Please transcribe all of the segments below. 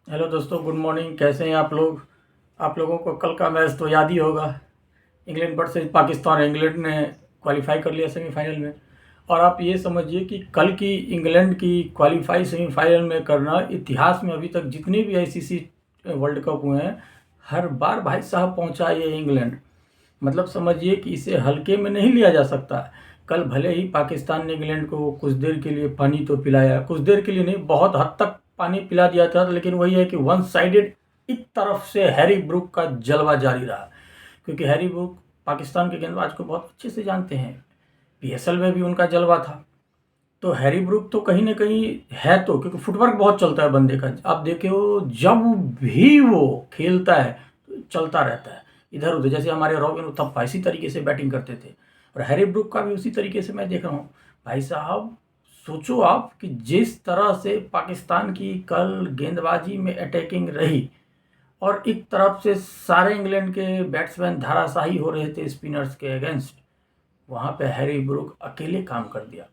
Hello दोस्तों, good morning. कैसे हैं आप लोग? आप लोगों को कल का मैच तो याद ही होगा। England versus Pakistan. इंग्लैंड ने क्वालिफाई कर लिया सेमीफाइनल में। और आप ये समझिए कि कल की इंग्लैंड की क्वालिफाई सेमीफाइनल में करना, इतिहास में अभी तक जितने भी आईसीसी वर्ल्ड कप हुए हैं, हर बार भाई साहब पहुंचा ये इंग्लैंड। मतलब समझिए कि इसे हल्के में नहीं लिया जा सकता। कल भले ही पाकिस्तान ने इंग्लैंड को कुछ देर के लिए पानी तो पिलाया, कुछ देर के लिए नहीं, बहुत हद तक पानी पिला दिया था, लेकिन वही है कि वन साइडेड एक तरफ से हैरी ब्रूक का जलवा जारी रहा। क्योंकि हैरी ब्रूक पाकिस्तान के गेंदबाज को बहुत अच्छे से जानते हैं। पीएसएल में भी उनका जलवा था। तो हैरी ब्रूक तो कहीं ना कहीं है, तो क्योंकि फुटवर्क बहुत चलता है बंदे का। आप देखे हो, जब भी वो खेलता है तो चलता रहता है इधर उधर। जैसे हमारे रॉबिन उत्थप्पा इसी तरीके से बैटिंग करते थे, और हैरी ब्रूक का भी उसी तरीके से मैं देख रहा हूँ। भाई साहब, सोचो आप कि जिस तरह से पाकिस्तान की कल गेंदबाजी में अटैकिंग रही, और एक तरफ से सारे इंग्लैंड के बैट्समैन धाराशाही हो रहे थे स्पिनर्स के अगेंस्ट, वहाँ पे हैरी ब्रूक अकेले काम कर दिया।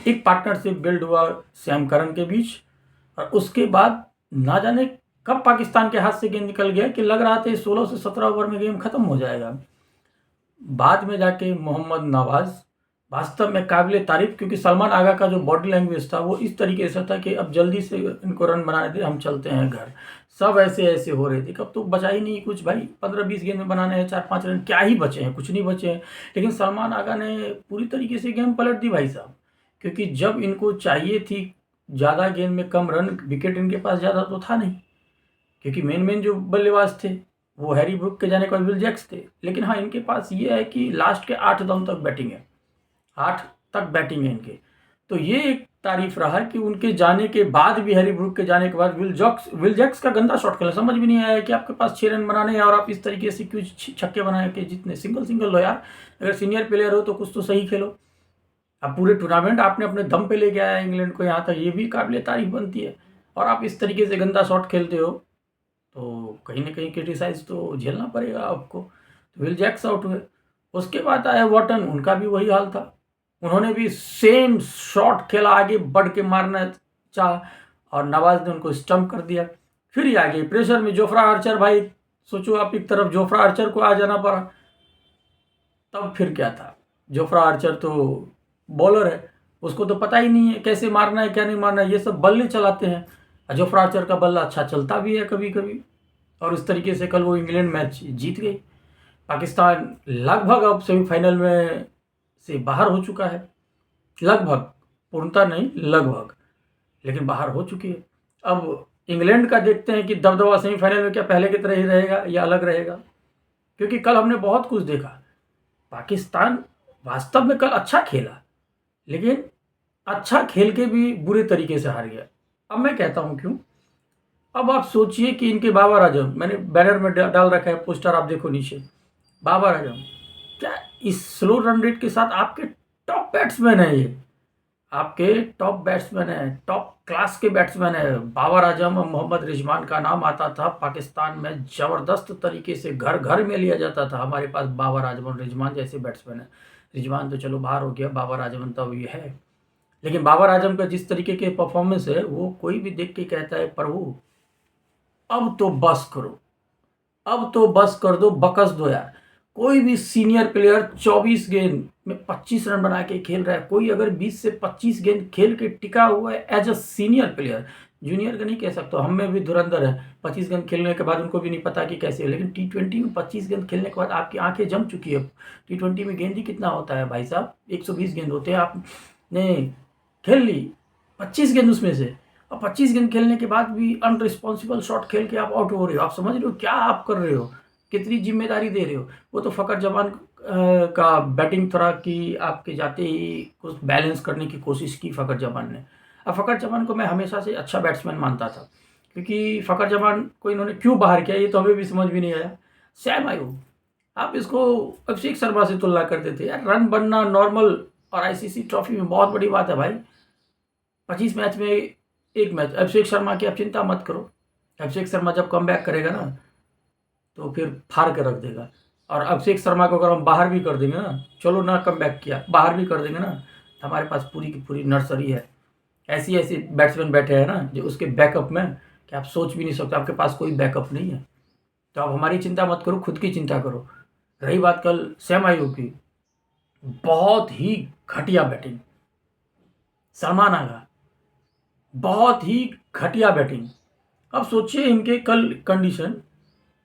एक पार्टनरशिप बिल्ड हुआ सैम करन के बीच, और उसके बाद ना जाने कब पाकिस्तान के हाथ से गेंद निकल गया कि लग रहा था 16 से 17 ओवर में गेम खत्म हो जाएगा। बाद में जाके मोहम्मद नवाज वास्तव में काबिल तारीफ, क्योंकि सलमान आगा का जो बॉडी लैंग्वेज था वो इस तरीके से था कि अब जल्दी से इनको रन बनाने दे, हम चलते हैं घर। सब ऐसे ऐसे हो रहे थे, कब तो बचा ही नहीं कुछ भाई। 15-20 गेंद में बनाने हैं 4-5 रन, क्या ही बचे हैं, कुछ नहीं बचे हैं। लेकिन सलमान आगा ने पूरी तरीके से गेम पलट दी भाई साहब। क्योंकि जब इनको चाहिए थी ज़्यादा गेंद में कम रन, विकेट इनके पास ज़्यादा तो था नहीं, क्योंकि मेन मेन जो बल्लेबाज थे वो हैरी ब्रूक के जाने के बाद विल जैक्स थे। लेकिन हाँ, इनके पास ये है कि लास्ट के 8 डाउन तक बैटिंग है, 8 तक बैटिंग है इनके। तो ये एक तारीफ रहा कि उनके जाने के बाद भी, हैरी ब्रूक के जाने के बाद, विल जैक्स का गंदा शॉट खेला। समझ भी नहीं आया कि आपके पास 6 रन बनाने हैं और आप इस तरीके से क्यों छक्के बना के जितने सिंगल सिंगल लो यार। अगर सीनियर प्लेयर हो तो कुछ तो सही खेलो। अब पूरे टूर्नामेंट आपने अपने दम पे लेके आया इंग्लैंड को यहाँ तक, ये भी काबिल तारीफ बनती है। और आप इस तरीके से गंदा शॉट खेलते हो तो कहीं ना कहीं क्रिटिसाइज तो झेलना पड़ेगा आपको। तो विल जैक्स आउट हुए। उसके बाद आया वॉटन, उनका भी वही हाल था। उन्होंने भी सेम शॉट खेला, आगे बढ़ के मारना चाहा और नवाज ने उनको स्टंप कर दिया। फिर ही आगे प्रेशर में जोफ्रा आर्चर, भाई सोचो आप, एक तरफ जोफ्रा आर्चर को आ जाना पड़ा। तब फिर क्या था, जोफ्रा आर्चर तो बॉलर है, उसको तो पता ही नहीं है कैसे मारना है क्या नहीं मारना है, ये सब बल्ले चलाते हैं। जोफ्रा आर्चर का बल्ला अच्छा चलता भी है कभी कभी। और उस तरीके से कल वो इंग्लैंड मैच जीत गई। पाकिस्तान लगभग अब सेमीफाइनल में से बाहर हो चुका है। लगभग, पूर्णतः नहीं, लगभग, लेकिन बाहर हो चुकी है। अब इंग्लैंड का देखते हैं कि दबदबा सेमीफाइनल में क्या पहले की तरह ही रहेगा या अलग रहेगा। क्योंकि कल हमने बहुत कुछ देखा। पाकिस्तान वास्तव में कल अच्छा खेला, लेकिन अच्छा खेल के भी बुरे तरीके से हार गया। अब मैं कहता हूँ क्यों। अब आप सोचिए कि इनके बाबर आजम, मैंने बैनर में डाल रखा है पोस्टर, आप देखो नीचे, बाबर आजम क्या इस स्लो रन रेट के साथ आपके टॉप बैट्समैन है ये, आपके टॉप बैट्समैन है, टॉप क्लास के बैट्समैन है। बाबर आजम और मोहम्मद रिजवान का नाम आता था पाकिस्तान में, ज़बरदस्त तरीके से घर घर में लिया जाता था, हमारे पास बाबर आजम और रिजवान जैसे बैट्समैन है। रिजवान तो चलो बाहर हो गया, बाबर आजम तो ये है। लेकिन बाबर आजम का जिस तरीके के परफॉर्मेंस है, वो कोई भी देख के कहता है प्रभु अब तो बस करो, अब तो बस कर दो, बकस दो यार। कोई भी सीनियर प्लेयर 24 गेंद में 25 रन बना के खेल रहा है। कोई अगर 20 से 25 गेंद खेल के टिका हुआ है as a senior player, junior का नहीं कह सकता, हम में भी धुरंधर है। 25 गेंद खेलने के बाद उनको भी नहीं पता कि कैसे है। लेकिन T20 में 25 गेंद खेलने के बाद आपकी आंखें जम चुकी है। T20 में गेंद ही कितना होता है भाई साहब, 120 गेंद होते हैं। आपने खेल ली 25 गेंद उसमें से, और 25 गेंद खेलने के बाद भी अनरिस्पॉन्सिबल शॉट खेल के आप आउट हो रहे हो। आप समझ रहे हो क्या आप कर रहे हो, कितनी जिम्मेदारी दे रहे हो। वो तो फ़खर जमान का बैटिंग थोड़ा कि आपके जाते ही कुछ बैलेंस करने की कोशिश की फ़खर जमान ने। अब फ़खर जमान को मैं हमेशा से अच्छा बैट्समैन मानता था, क्योंकि फ़खर जमान को इन्होंने क्यों बाहर किया ये तो हमें भी समझ भी नहीं आया। सैम आयूब, आप इसको अभिषेक शर्मा से तुलना करते थे यार। रन बनना नॉर्मल, और आईसीसी ट्रॉफी में बहुत बड़ी बात है भाई। 25 मैच में एक मैच। अभिषेक शर्मा की आप चिंता मत करो, अभिषेक शर्मा जब कम बैक करेगा ना तो फिर फाड़ के रख देगा। और अभिषेक शर्मा को अगर हम बाहर भी कर देंगे ना, चलो ना कम बैक किया, बाहर भी कर देंगे ना, तो हमारे पास पूरी की पूरी नर्सरी है। ऐसी ऐसी बैट्समैन बैठे हैं ना जो उसके बैकअप में कि आप सोच भी नहीं सकते, आपके पास कोई बैकअप नहीं है। तो आप हमारी चिंता मत करो, खुद की चिंता करो। रही बात कल सैम आयूब की, बहुत ही घटिया बैटिंग। सलमान आगा, बहुत ही घटिया बैटिंग। अब सोचिए इनके कल कंडीशन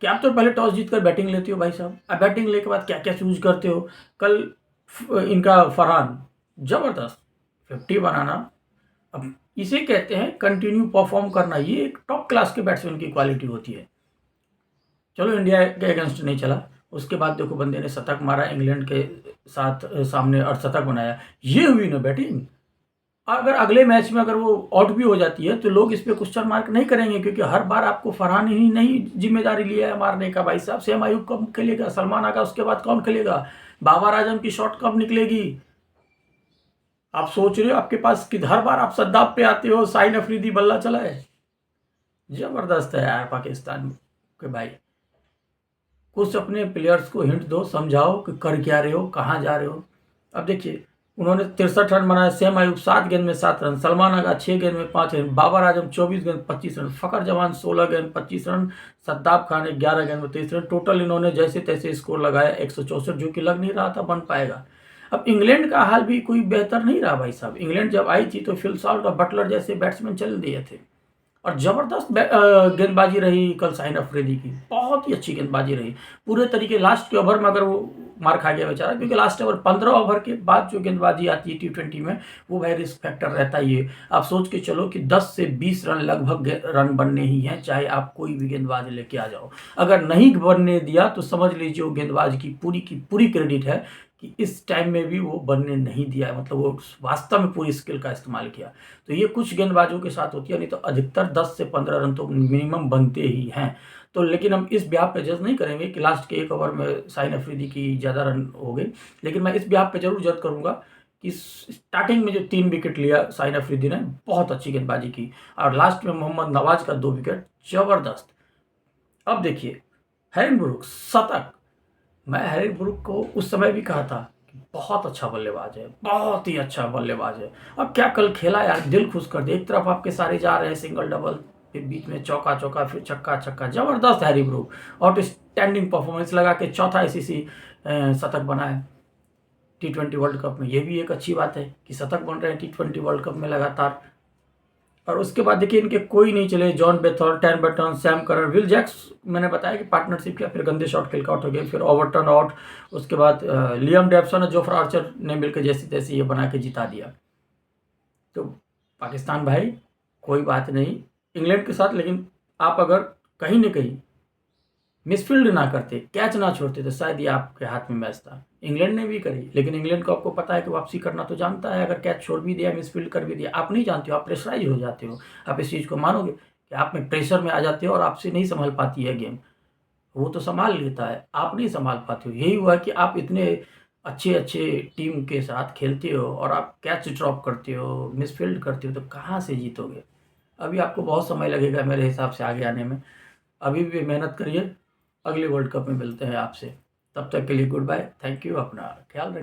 कि आप तो पहले टॉस जीतकर बैटिंग लेते हो भाई साहब, अब बैटिंग लेके बाद क्या क्या चूज करते हो। कल इनका फरहान जबरदस्त 50 बनाना, अब इसे कहते हैं कंटिन्यू परफॉर्म करना। ये एक टॉप क्लास के बैट्समैन की क्वालिटी होती है। चलो इंडिया के अगेंस्ट नहीं चला, उसके बाद देखो बंदे ने शतक मारा, इंग्लैंड के साथ सामने और शतक बनाया। ये हुई ना बैटिंग। अगर अगले मैच में अगर वो आउट भी हो जाती है तो लोग इस पे क्वेश्चन मार्क नहीं करेंगे, क्योंकि हर बार आपको फरहान ही नहीं जिम्मेदारी लिया है मारने का भाई साहब। सैम आयूब कब खेलेगा, सलमान आगा, उसके बाद कौन खेलेगा, बाबर आजम की शॉट कब निकलेगी। आप सोच रहे हो आपके पास कि हर बार आप सद्दाब पे आते हो, साइन अफरीदी बल्ला चलाए। जबरदस्त है यार पाकिस्तान के भाई। कुछ अपने प्लेयर्स को हिंट दो, समझाओ कि कर क्या रहे हो, कहाँ जा रहे हो। अब देखिए उन्होंने 63 रन बनाए, सैम आयूब 7 गेंद में 7 रन, सलमान आगा 6 गेंद में 5 रन, बाबर आजम 24 गेंद 25 रन, फ़खर जमान 16 गेंद 25 रन, सद्दाब खान 11 गेंद में 23 रन। टोटल इन्होंने जैसे तैसे स्कोर लगाया 164, जो कि लग नहीं रहा था बन पाएगा। अब इंग्लैंड का हाल भी कोई बेहतर नहीं रहा भाई साहब। इंग्लैंड जब आई थी तो फिल सॉल्ट और बटलर जैसे बैट्समैन चल दिए थे, और ज़बरदस्त गेंदबाजी रही कल शाहिन अफरीदी की, बहुत ही अच्छी गेंदबाजी रही पूरे तरीके। लास्ट के ओवर में अगर वो मार खा गया बेचारा, क्योंकि लास्ट ओवर 15 ओवर के बाद जो गेंदबाजी आती है T20 में, वो भाई रिस्क फैक्टर रहता ही है। आप सोच के चलो कि 10 से 20 रन लगभग रन बनने ही हैं, चाहे आप कोई भी गेंदबाज लेके आ जाओ। अगर नहीं बनने दिया तो समझ लीजिए वो गेंदबाज की पूरी क्रेडिट है कि इस टाइम में भी वो बनने नहीं दिया है, मतलब वो वास्तव में पूरी स्किल का इस्तेमाल किया। तो ये कुछ गेंदबाजों के साथ होती है, नहीं तो अधिकतर 10 से 15 रन तो मिनिमम बनते ही हैं। तो लेकिन हम इस ब्याह पे जज नहीं करेंगे कि लास्ट के 1 ओवर में शाहिन अफरीदी की ज़्यादा रन हो गई, लेकिन मैं इस ब्याह पे जरूर जज करूँगा कि स्टार्टिंग में जो 3 विकेट लिया शाहिन अफरीदी ने, बहुत अच्छी गेंदबाजी की, और लास्ट में मोहम्मद नवाज का 2 विकेट जबरदस्त। अब देखिए हैरिन ब्रूक्स शतक, मैं हैरिन ब्रूक को उस समय भी कहा था कि बहुत अच्छा बल्लेबाज है, बहुत ही अच्छा बल्लेबाज है। अब क्या कल खेला यार, दिल खुश कर दिया। एक तरफ आपके सारे जा रहे हैं सिंगल डबल, फिर बीच में चौका चौका, फिर छक्का छक्का, जबरदस्त हैरिन ब्रूक। और स्टैंडिंग परफॉर्मेंस लगा के चौथा आईसीसी शतक बनाया T20 वर्ल्ड कप में। ये भी एक अच्छी बात है कि शतक बन रहे हैं T20 वर्ल्ड कप में लगातार। और उसके बाद देखिए इनके कोई नहीं चले, जॉन बेथॉर्न, टैन बर्टन, सैम करन, विल जैक्स, मैंने बताया कि पार्टनरशिप किया, फिर गंदे शॉट खेल के आउट हो गए, फिर ओवरटर्न आउट। उसके बाद लियम डेप्सन और जोफ्रा आर्चर ने मिलकर जैसे तैसे ये बना के जिता दिया। तो पाकिस्तान भाई कोई बात नहीं इंग्लैंड के साथ, लेकिन आप अगर कहीं ना कहीं मिसफील्ड ना करते, कैच ना छोड़ते, तो शायद ये आपके हाथ में मैच था। इंग्लैंड ने भी करी, लेकिन इंग्लैंड को आपको पता है कि वापसी करना तो जानता है। अगर कैच छोड़ भी दिया, मिसफील्ड कर भी दिया, आप नहीं जानते हो, आप प्रेशराइज हो जाते हो। आप इस चीज़ को मानोगे कि आप में प्रेशर में आ जाते हो और आपसे नहीं संभाल पाती है गेम। वो तो संभाल लेता है, आप नहीं संभाल पाते हो। यही हुआ कि आप इतने अच्छे अच्छे टीम के साथ खेलते हो और आप कैच ड्रॉप करते हो, मिसफील्ड करते हो, तो कहाँ से जीतोगे। अभी आपको बहुत समय लगेगा मेरे हिसाब से आगे आने में। अभी भी मेहनत करिए, अगले वर्ल्ड कप में मिलते हैं आपसे। तब तक के लिए गुड बाय, थैंक यू, अपना ख्याल रखिए।